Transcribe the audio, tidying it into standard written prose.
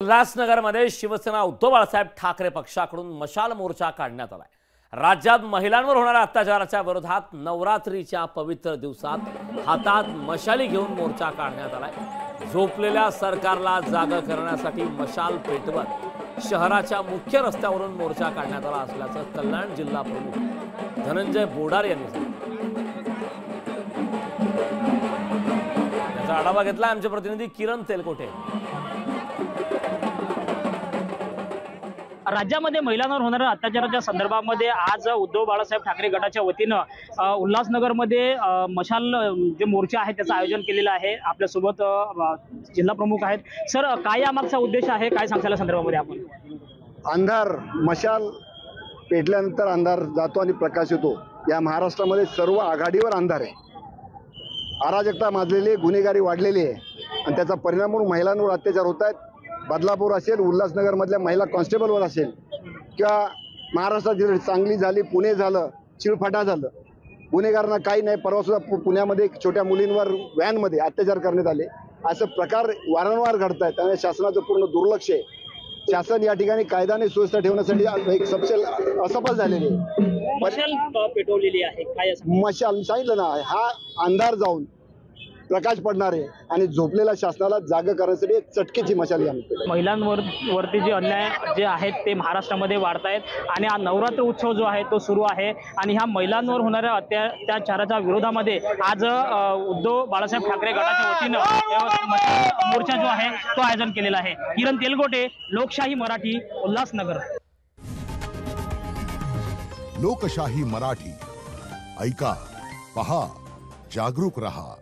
उल्हासनगरमध्ये शिवसेना उद्धव बाळासाहेब ठाकरे पक्षाकडून मशाल मोर्चा काढण्यात आलाय। राज्यात महिलांवर होणाऱ्या अत्याचाराच्या विरोधात नवरात्रीच्या पवित्र दिवसात हातात मशाली घेऊन मोर्चा काढण्यात आलाय। झोपलेल्या सरकारला जागा करण्यासाठी मशाल पेटवत शहराच्या मुख्य रस्त्यावरून मोर्चा काढण्यात आला असल्याचं कल्याण जिल्हा प्रमुख धनंजय बोडार यांनी सांगितलं। याचा आढावा घेतला आमचे प्रतिनिधी किरण तेलकोटे। राज्यामध्ये महिलांवर होणाऱ्या अत्याचाराच्या संदर्भामध्ये आज उद्धव बाळासाहेब ठाकरे गटाच्या वतीनं उल्हासनगरमध्ये मशाल जे मोर्चा आहे त्याचं आयोजन केलेलं आहे। आपल्यासोबत जिल्हा प्रमुख आहेत। सर, काय यामागचा उद्देश आहे, काय सांगताल या संदर्भामध्ये आपण? अंधार मशाल पेटल्यानंतर अंधार जातो आणि प्रकाश येतो। या महाराष्ट्रामध्ये सर्व आघाडीवर अंधार आहे। अराजकता माजलेली, गुन्हेगारी वाढलेली आहे आणि त्याचा परिणाम म्हणून महिलांवर अत्याचार होत आहेत। बदलापूर असेल, उल्हासनगर मधल्या महिला कॉन्स्टेबलवर असेल किंवा महाराष्ट्रात सांगली झाली, पुणे झालं, चिळफाटा झालं, गुन्हेगारांना काही नाही। परवा सुद्धा पुण्यामध्ये छोट्या मुलींवर व्हॅनमध्ये अत्याचार करण्यात आले। असं प्रकार वारंवार घडत आहेत। त्यामुळे शासनाचं पूर्ण दुर्लक्ष आहे। शासन या ठिकाणी कायदा आणि सुव्यवस्था ठेवण्यासाठी एक असफल झालेली आहे। मशाल पेटवलेली आहे, काय मशाल सांगितलं ना, हा अंधार जाऊन प्रकाश पडणार आहे आणि झोपलेल्या शासनाला जागा करण्यासाठी एक चटकेची मशाल आहे। महिलांवरती जे अन्याय जे आहेत ते महाराष्ट्रामध्ये वाढत आहेत आणि हा नवरात्र उत्सव जो आहे तो सुरू आहे आणि ह्या महिलांवर होणाऱ्या अत्याचाराच्या विरोधामध्ये आज उद्धव बाळासाहेब ठाकरे गटाच्या वतीनं मोर्चा जो आहे तो आयोजन केलेला आहे। किरण तेलकोटे, लोकशाही मराठी, उल्हासनगर। लोकशाही मराठी, ऐका, पहा, जागरूक रहा।